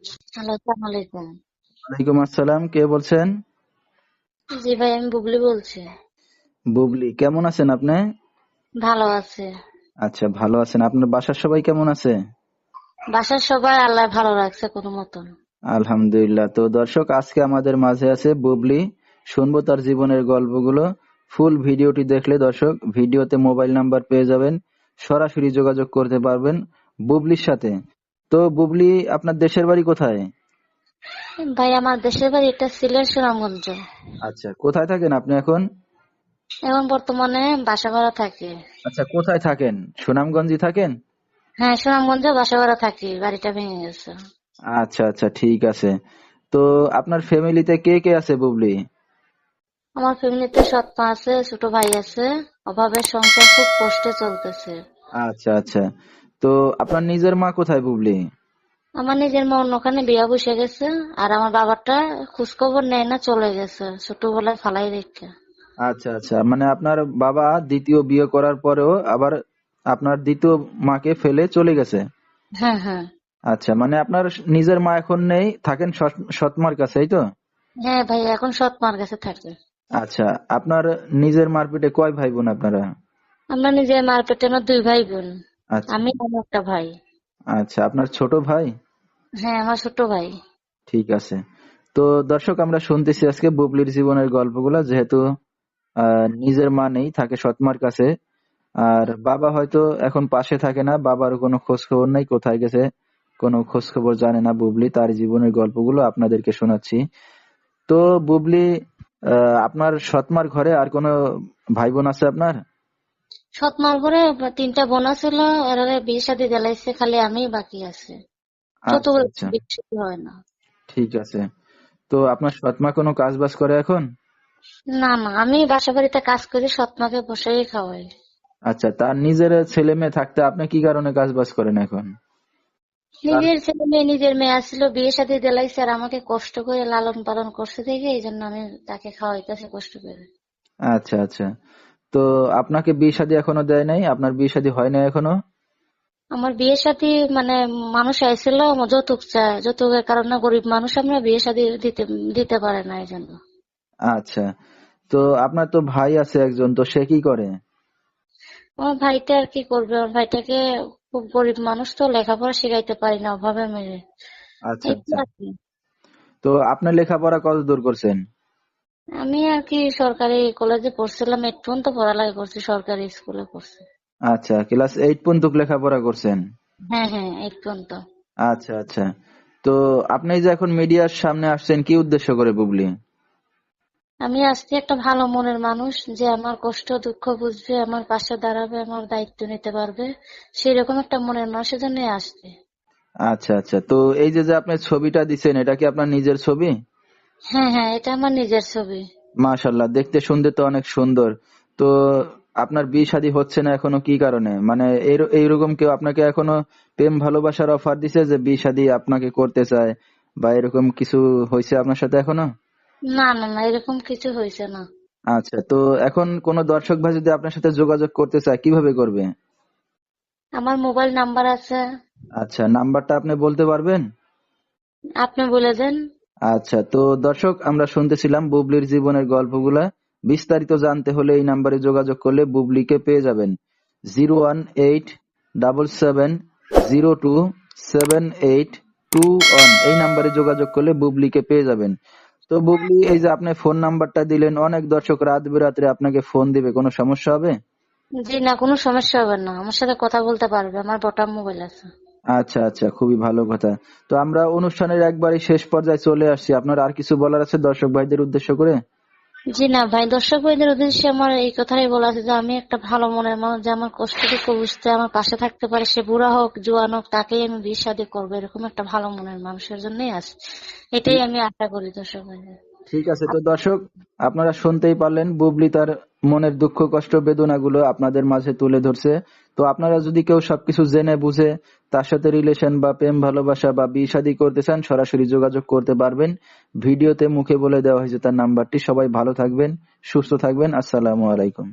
Hello, আসসালামু আলাইকুম। ওয়ালাইকুম আসসালাম। কে বলছেন? জি ভাই, আমি বুবলি বলছি। বুবলি, কেমন আছেন আপনি? ভালো আছে। আচ্ছা, ভালো আছেন। আপনার বাসার সবাই কেমন আছে? বাসার সবাই আল্লাহ ভালো রাখছে কোনো মতন। আলহামদুলিল্লাহ। তো দর্শক, আজকে আমাদের মাঝে আছে বুবলি। শুনবো তার জীবনের গল্পগুলো। ফুল ভিডিওটি দেখলে দর্শক ভিডিওতে মোবাইল নাম্বার পেয়ে যাবেন, সরাসরি যোগাযোগ করতে পারবেন বুবলির সাথে। তো বুবলি, আপনার দেশের বাড়ি কোথায়? ভাই, আমার দেশের বাড়ি এটা সিলেট সুনামগঞ্জ। আচ্ছা, কোথায় থাকেন আপনি এখন? এখন বর্তমানে বাসা ভাড়া থাকি। আচ্ছা, কোথায় থাকেন? সুনামগঞ্জে থাকেন? হ্যাঁ, সুনামগঞ্জে বাসা ভাড়া থাকি, বাড়িটা ভেঙে গেছে। আচ্ছা আচ্ছা, ঠিক আছে। তো আপনার ফ্যামিলিতে কে কে আছে বুবলি? আমার ফ্যামিলিতে সৎ মা আছে, ছোট ভাই আছে। অভাবের সংসার খুব কষ্টে চলতেছে। আচ্ছা আচ্ছা। তো আপনার নিজের মা কোথায় বুবলি? আমার নিজের মা অন্যখানে বিয়া বসে গেছে। আর আমার বাবাটা খোঁজ খবর নেয় না, চলে গেছে ছোটবেলায় ফালাই রেখে। আচ্ছা আচ্ছা, মানে আপনার বাবা দ্বিতীয় বিয়ে করার পরেও আবার আপনার দ্বিতীয় মাকে ফেলে চলে গেছে। হ্যাঁ হ্যাঁ। আচ্ছা, মানে আপনার নিজের মা এখন নেই, থাকেন সৎ মার কাছে, এই তো? হ্যাঁ ভাই, এখন সৎ মার কাছে থাকে। আচ্ছা, আপনার নিজের মার পেটে কয় ভাই বোন আপনারা? আমরা নিজের মার পেটে আমার 2 ভাই বোন। আচ্ছা আমি আমার একটা ভাই। আচ্ছা, আপনার ছোট ভাই? হ্যাঁ, আমার ছোট ভাই। ঠিক আছে। তো দর্শক, আমরা শুনতেছি আজকে বুবলির জীবনের গল্পগুলা, যেহেতু নিজের মা নেই, থাকে সৎমার কাছে। আর বাবা হয়তো এখন পাশে থাকে না, বাবার কোনো খোঁজ খবর নাই, কোথায় গেছে কোনো খোঁজ খবর জানে না বুবলি। তার জীবনের গল্পগুলো আপনাদেরকে শোনাচ্ছি। তো বুবলি, আপনার সৎমার ঘরে আর কোনো ভাই বোন আছে আপনার? সৎ মার ঘরে 3টা বোন ছিল। এরা বিয়ে শাদী দিলাইছে, খালি আমি বাকি আছে। আচ্ছা যতগুলো আচ্ছা, বিয়ে শাদী হয় না। ঠিক আছে। তো আপনার সৎমা কোনো কাজ বাজ করে এখন? না না, আমি বাসা বাড়িতে কাজ করি, সৎ মাকে বসেই খাওয়াই। আচ্ছা, তার নিজের ছেলে মেয়ে থাকতে আপনি কি কারণে কাজ বাজ করেন এখন? তার নিজের ছেলে মেয়ে, নিজের মেয়ে আসছিল, বিয়ে শাদী দিলাইছে। আর আমাকে কষ্ট করে লালন পালন করছে দেখে এই জন্য আমি তাকে খাওয়াইতেছি কষ্ট করে। আচ্ছা আচ্ছা। তো আপনাকে বিয়ে শাদী এখনো দেয় নাই? আপনার বিয়ে শাদী হয় নাই এখনো? আমার বিয়ে শাদী মানে মানুষ আইছিল যৌতুক চায়, যৌতুকের কারণে গরিব মানুষ, আমরা বিয়ে শাদী দিতে দিতে পারে না এই জন্য। আচ্ছা। তো আপনার তো ভাই আছে একজন, তো সে কি করে? আমার ভাইটা আর কি করবে, আমার ভাইটাকে খুব গরিব মানুষ তো, লেখাপড়া শিখাইতে পারি না অভাবে মেরে। আচ্ছা এই তো আচ্ছা। আর কি। তো আপনার লেখাপড়া কত দূর করছেন? আমি আর কি সরকারি কলেজে পড়ছিলাম, 8 পর্যন্ত পড়ালেখা করছি, সরকারি স্কুলে পড়ছি। আচ্ছা, ক্লাস 8 পর্যন্ত লেখাপড়া করছেন। হ্যাঁ হ্যাঁ, 8 পর্যন্ত। আচ্ছা আচ্ছা। তো আপনি যে এখন মিডিয়ার সামনে আসছেন, কি উদ্দেশ্য করে বুবলি? আমি আসছি একটা ভালো মনের মানুষ, যে আমার কষ্ট দুঃখ বুঝবে, আমার পাশে দাঁড়াবে, আমার দায়িত্ব নিতে পারবে, সেরকম একটা মনের মানুষের জন্যই আসছে। আচ্ছা আচ্ছা। তো এই যে যে আপনি ছবিটা দিছেন, এটা কি আপনার নিজের ছবি? হ্যাঁ হ্যাঁ, এটা আমার নিজের ছবি। মাশাল্লাহ, দেখতে শুনতে তো অনেক সুন্দর। তো আপনার বিয়ে শাদী হচ্ছে না এখনো, কি কারণে? মানে এইরকম কেউ আপনাকে এখনো প্রেম ভালোবাসার অফার দিছে যে বিয়ে শাদী আপনাকে করতে চায়, বা এরকম কিছু হয়েছে আপনার সাথে এখনো? না না না, এরকম কিছু হয়েছে না। আচ্ছা, তো এখন কোন দর্শক ভাই যদি আপনার সাথে যোগাযোগ করতে চায়, কিভাবে করবে? আমার মোবাইল নাম্বার আছে। আচ্ছা, নাম্বারটা আপনি বলতে পারবেন? আপনি বলে দেন। আচ্ছা, তো দর্শক, আমরা শুনতেছিলাম বুবলির জীবনের গল্পগুলা। বিস্তারিত জানতে হলে এই নাম্বারে যোগাযোগ করলে বুবলিকে পেয়ে যাবেন। 01877027821, এই নাম্বারে যোগাযোগ করলে বুবলিকে পেয়ে যাবেন। তো বুবলি, এই যে আপনি ফোন নাম্বারটা দিলেন, অনেক দর্শক রাত বেরাত্রে আপনাকে ফোন দিবে, কোনো সমস্যা হবে? জি না, কোনো সমস্যা হবে না, আমার সাথে কথা বলতে পারবে, আমার বটাম মোবাইল আছে। আচ্ছা আচ্ছা, খুবই ভালো কথা। তো আমরা অনুষ্ঠানের একবারে শেষ পর্যায়ে চলে আসছি, আপনার আর কিছু বলার আছে দর্শক ভাইদের উদ্দেশ্য করে? জি না ভাই, দর্শক ভাইদের উদ্দেশ্যে আমার এই কথাই বলা আছে যে আমি একটা ভালো মনের মানুষ, যে আমার কষ্টটুকু বুঝতে আমার পাশে থাকতে পারে, সে বুড়া হোক জোয়ান হোক, তাকেই আমি বিয়ে শাদী করবো, এরকম একটা ভালো মনের মানুষের জন্যই আছি। এটাই আমি আশা করি দর্শক ভাইদের। ঠিক আছে। তো দর্শক, আপনারা শুনতেই পারলেন বুবলি তার মনের দুঃখ কষ্ট বেদনাগুলো আপনাদের মাঝে তুলে ধরছে। তো আপনারা যদি কেউ সবকিছু জেনে বুঝে তার সাথে রিলেশন বা প্রেম ভালোবাসা বা বিয়ে শাদী করতে চান, সরাসরি যোগাযোগ করতে পারবেন। ভিডিওতে মুখে বলে দেওয়া হয়েছে তার নাম্বারটি। সবাই ভালো থাকবেন, সুস্থ থাকবেন। আসসালামু আলাইকুম।